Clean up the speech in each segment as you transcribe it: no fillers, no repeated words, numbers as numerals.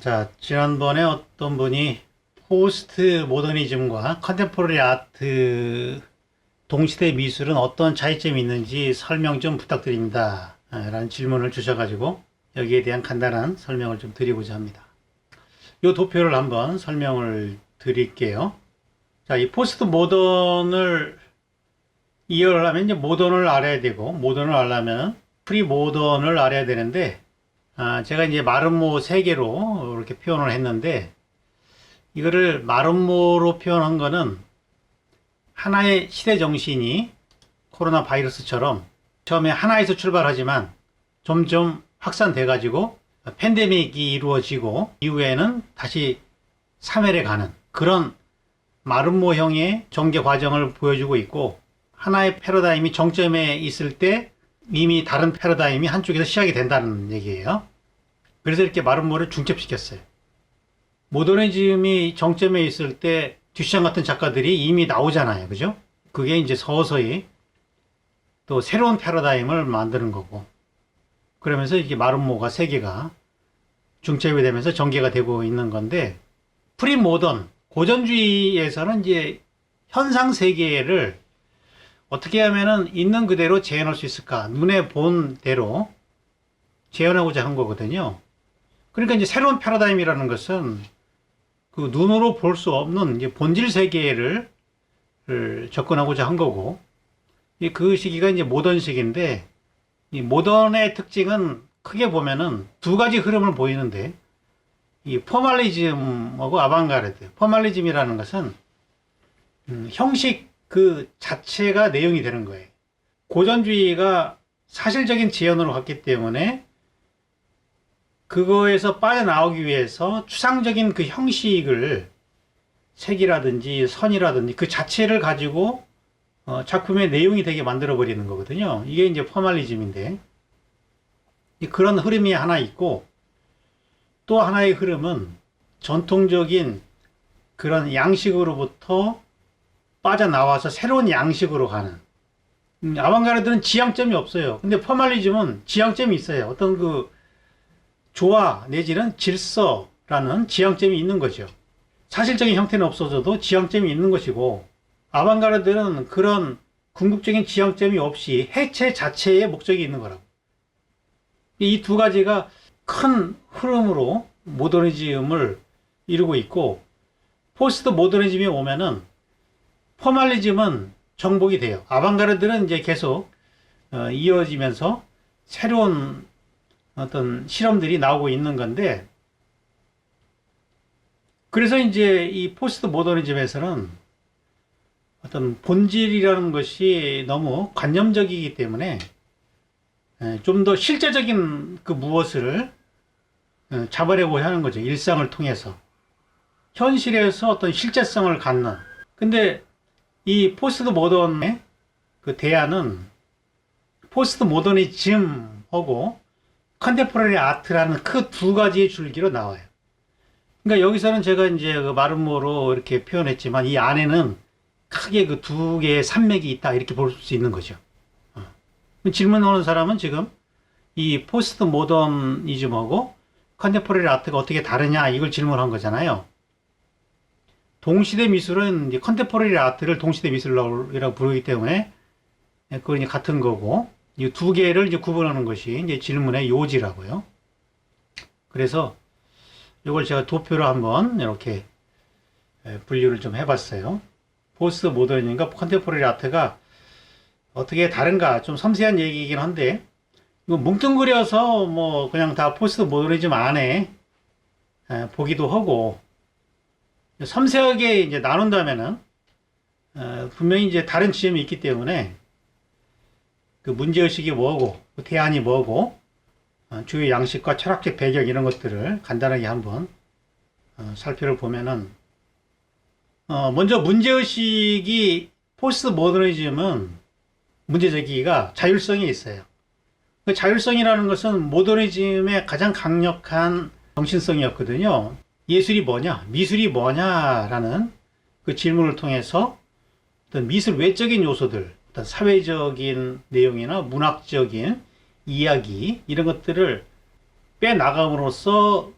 자, 지난번에 어떤 분이 포스트 모더니즘과 컨템포러리 아트 동시대 미술은 어떤 차이점이 있는지 설명 좀 부탁드립니다. 라는 질문을 주셔가지고 여기에 대한 간단한 설명을 좀 드리고자 합니다. 이 도표를 한번 설명을 드릴게요. 자, 이 포스트 모던을 이해를 하면 이제 모던을 알아야 되고, 모던을 알려면 프리 모던을 알아야 되는데, 제가 이제 마름모 세 개로 이렇게 표현을 했는데, 이거를 마름모로 표현한 거는 하나의 시대 정신이 코로나 바이러스처럼 처음에 하나에서 출발하지만 점점 확산돼 가지고 팬데믹이 이루어지고 이후에는 다시 3회에 가는 그런 마름모형의 전개 과정을 보여주고 있고, 하나의 패러다임이 정점에 있을 때 이미 다른 패러다임이 한쪽에서 시작이 된다는 얘기예요. 그래서 이렇게 마름모를 중첩시켰어요. 모더니즘이 정점에 있을 때 듀샹 같은 작가들이 이미 나오잖아요. 그죠? 그게 이제 서서히 또 새로운 패러다임을 만드는 거고, 그러면서 이게 마름모가 세 개가 중첩이 되면서 전개가 되고 있는 건데, 프리모던, 고전주의에서는 이제 현상 세계를 어떻게 하면은 있는 그대로 재현할 수 있을까? 눈에 본 대로 재현하고자 한 거거든요. 그러니까 이제 새로운 패러다임이라는 것은 그 눈으로 볼 수 없는 이제 본질 세계를 접근하고자 한 거고, 그 시기가 이제 모던 시기인데, 이 모던의 특징은 크게 보면은 두 가지 흐름을 보이는데, 이 포멀리즘하고 아방가르드. 포멀리즘이라는 것은 형식 그 자체가 내용이 되는 거예요. 고전주의가 사실적인 재현으로 갔기 때문에 그거에서 빠져나오기 위해서 추상적인 그 형식을 색이라든지 선이라든지 그 자체를 가지고 작품의 내용이 되게 만들어 버리는 거거든요. 이게 이제 포멀리즘인데, 그런 흐름이 하나 있고, 또 하나의 흐름은 전통적인 그런 양식으로부터 빠져나와서 새로운 양식으로 가는, 아방가르드는 지향점이 없어요. 근데 포멀리즘은 지향점이 있어요. 어떤 그 조화 내지는 질서라는 지향점이 있는 거죠. 사실적인 형태는 없어져도 지향점이 있는 것이고, 아방가르드는 그런 궁극적인 지향점이 없이 해체 자체의 목적이 있는 거라고. 이 두 가지가 큰 흐름으로 모더니즘을 이루고 있고, 포스트 모더니즘이 오면은 포멀리즘은 정복이 돼요. 아방가르드는 이제 계속 이어지면서 새로운 어떤 실험들이 나오고 있는 건데, 그래서 이제 이 포스트 모더니즘에서는 어떤 본질이라는 것이 너무 관념적이기 때문에 좀 더 실제적인 그 무엇을 잡아내고 하는 거죠. 일상을 통해서. 현실에서 어떤 실제성을 갖는. 근데 이 포스트 모던의 그 대안은 포스트 모더니즘하고 컨템포러리 아트라는 그 두 가지의 줄기로 나와요. 그러니까 여기서는 제가 이제 그 마름모로 이렇게 표현했지만 이 안에는 크게 그 두 개의 산맥이 있다 이렇게 볼 수 있는 거죠. 질문 오는 사람은 지금 이 포스트 모더니즘하고 컨템포러리 아트가 어떻게 다르냐 이걸 질문한 거잖아요. 동시대 미술은 이제 컨템포러리 아트를 동시대 미술이라고 부르기 때문에 그건 이제 같은 거고, 이 두 개를 이제 구분하는 것이 이제 질문의 요지라고요. 그래서 이걸 제가 도표로 한번 이렇게 분류를 좀 해봤어요. 포스트 모더니즘과 컨템포러리 아트가 어떻게 다른가 좀 섬세한 얘기이긴 한데, 이거 뭉뚱그려서 뭐 그냥 다 포스트 모더니즘 안에 보기도 하고, 섬세하게 이제 나눈다면은 분명히 이제 다른 지점이 있기 때문에 그 문제의식이 뭐고, 그 대안이 뭐고, 주요 양식과 철학적 배경 이런 것들을 간단하게 한번 살펴보면은, 먼저 문제의식이 포스트 모더니즘은 문제제기가 자율성이 있어요. 그 자율성이라는 것은 모더니즘의 가장 강력한 정신성이었거든요. 예술이 뭐냐, 미술이 뭐냐라는 그 질문을 통해서 어떤 미술 외적인 요소들, 어떤 사회적인 내용이나 문학적인 이야기 이런 것들을 빼나감으로써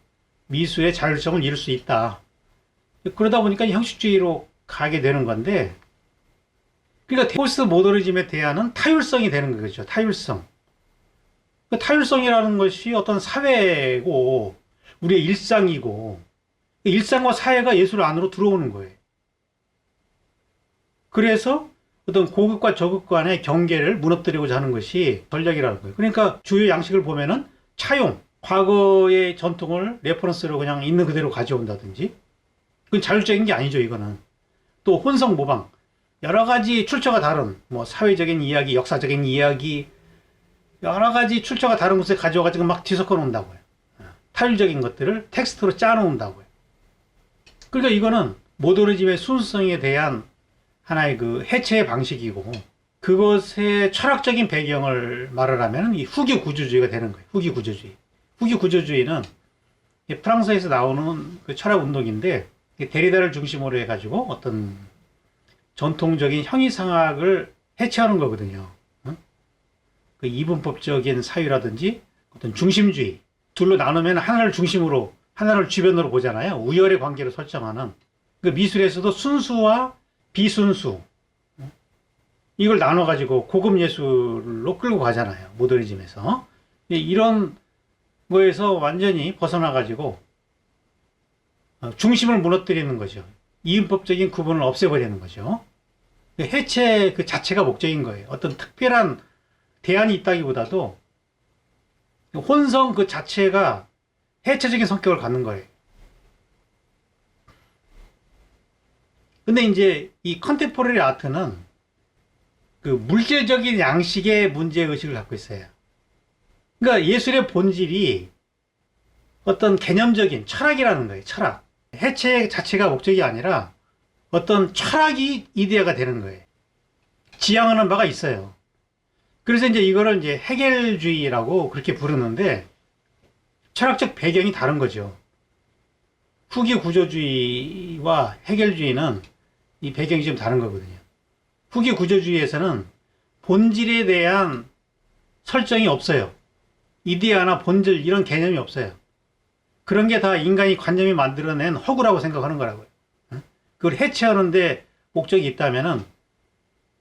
미술의 자율성을 잃을 수 있다. 그러다 보니까 형식주의로 가게 되는 건데, 그러니까 포스트 모더니즘에 대한 타율성이 되는 거죠. 타율성. 그 타율성이라는 것이 어떤 사회고 우리의 일상이고 일상과 사회가 예술 안으로 들어오는 거예요. 그래서 어떤 고급과 저급 간의 경계를 무너뜨리고자 하는 것이 전략이라는 거예요. 그러니까 주요 양식을 보면은 차용, 과거의 전통을 레퍼런스로 그냥 있는 그대로 가져온다든지, 그건 자율적인 게 아니죠, 이거는. 또 혼성 모방, 여러 가지 출처가 다른 뭐 사회적인 이야기, 역사적인 이야기, 여러 가지 출처가 다른 곳에 가져와가지고 막 뒤섞어 놓는다고요. 타율적인 것들을 텍스트로 짜 놓는다고요. 그러니까 이거는 모더니즘의 순수성에 대한 하나의 그 해체의 방식이고, 그것의 철학적인 배경을 말을 하면 이 후기 구조주의가 되는 거예요. 후기 구조주의. 후기 구조주의는 프랑스에서 나오는 그 철학 운동인데, 데리다를 중심으로 해가지고 어떤 전통적인 형이상학을 해체하는 거거든요. 그 이분법적인 사유라든지 어떤 중심주의, 둘로 나누면 하나를 중심으로, 하나를 주변으로 보잖아요. 우열의 관계로 설정하는. 그 미술에서도 순수와 비순수, 이걸 나눠가지고 고급 예술로 끌고 가잖아요. 모더니즘에서. 이런 거에서 완전히 벗어나가지고 중심을 무너뜨리는 거죠. 이분법적인 구분을 없애버리는 거죠. 해체 그 자체가 목적인 거예요. 어떤 특별한 대안이 있다기보다도 혼성 그 자체가 해체적인 성격을 갖는 거예요. 근데 이제 이 컨템포러리 아트는 그 물질적인 양식의 문제의식을 갖고 있어요. 그러니까 예술의 본질이 어떤 개념적인 철학이라는 거예요. 철학. 해체 자체가 목적이 아니라 어떤 철학이 이데아가 되는 거예요. 지향하는 바가 있어요. 그래서 이제 이거를 이제 헤겔주의라고 그렇게 부르는데, 철학적 배경이 다른 거죠. 후기 구조주의와 헤겔주의는 이 배경이 좀 다른 거거든요. 후기 구조주의에서는 본질에 대한 설정이 없어요. 이데아나 본질 이런 개념이 없어요. 그런 게 다 인간이 관념이 만들어낸 허구라고 생각하는 거라고요. 그걸 해체하는데 목적이 있다면은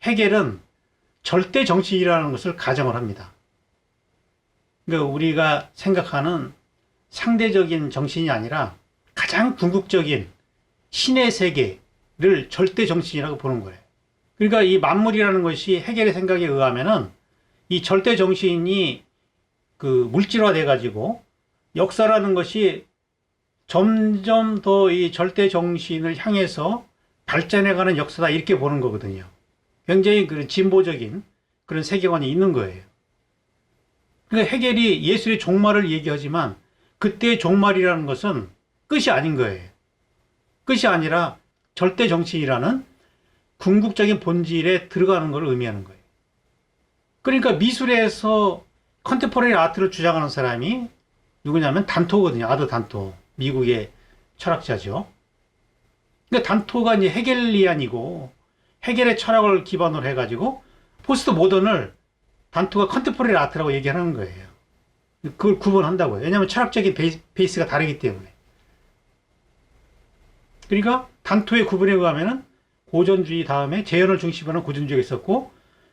헤겔은 절대 정치이라는 것을 가정을 합니다. 그러니까 우리가 생각하는 상대적인 정신이 아니라 가장 궁극적인 신의 세계를 절대 정신이라고 보는 거예요. 그러니까 이 만물이라는 것이 헤겔의 생각에 의하면은 이 절대 정신이 그 물질화돼 가지고 역사라는 것이 점점 더 이 절대 정신을 향해서 발전해가는 역사다, 이렇게 보는 거거든요. 굉장히 그런 진보적인 그런 세계관이 있는 거예요. 그러니까 헤겔이 예술의 종말을 얘기하지만 그때의 종말이라는 것은 끝이 아닌 거예요. 끝이 아니라 절대 정신이라는 궁극적인 본질에 들어가는 걸 의미하는 거예요. 그러니까 미술에서 컨템포러리 아트를 주장하는 사람이 누구냐면 단토거든요. 아더 단토. 미국의 철학자죠. 그러니까 단토가 이제 헤겔리안이고, 헤겔의 철학을 기반으로 해가지고 포스트 모던을 단토가 컨템포러리 아트라고 얘기하는 거예요. 그걸 구분한다고요. 왜냐하면 철학적인 베이스가 다르기 때문에. 그러니까 단토의 구분에 의하면은 고전주의 다음에 재현을 중심으로 하는 고전주의가 있었고,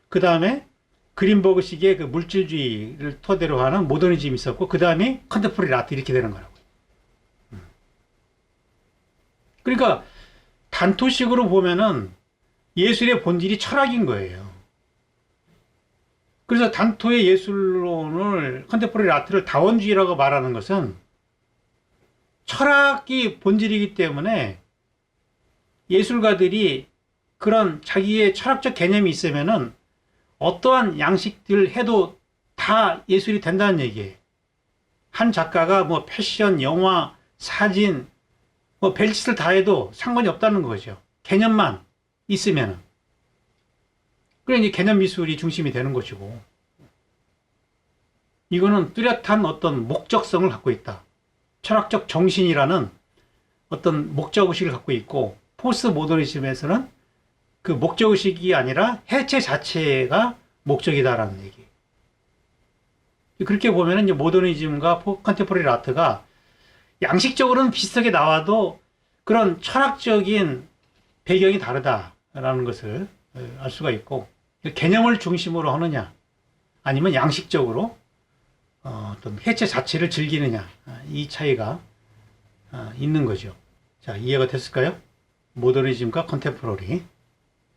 그 다음에 그린버그식의 그 물질주의를 토대로 하는 모더니즘이 있었고, 그 다음에 컨템포러리 아트, 이렇게 되는 거라고요. 그러니까 단토식으로 보면은 예술의 본질이 철학인 거예요. 그래서 단토의 예술론을, 컨템포러리 아트를 다원주의라고 말하는 것은 철학이 본질이기 때문에 예술가들이 그런 자기의 철학적 개념이 있으면은 어떠한 양식들을 해도 다 예술이 된다는 얘기예요. 한 작가가 뭐 패션, 영화, 사진, 뭐 별짓을 다 해도 상관이 없다는 거죠. 개념만 있으면은. 그래 이제 개념 미술이 중심이 되는 것이고, 이거는 뚜렷한 어떤 목적성을 갖고 있다. 철학적 정신이라는 어떤 목적의식을 갖고 있고, 포스트 모더니즘에서는 그 목적의식이 아니라 해체 자체가 목적이다라는 얘기. 그렇게 보면은 이제 모더니즘과 컨템포러리 아트가 양식적으로는 비슷하게 나와도 그런 철학적인 배경이 다르다라는 것을 알 수가 있고, 개념을 중심으로 하느냐 아니면 양식적으로 어떤 해체 자체를 즐기느냐, 이 차이가 있는 거죠. 자, 이해가 됐을까요? 모더니즘과 컨템포러리.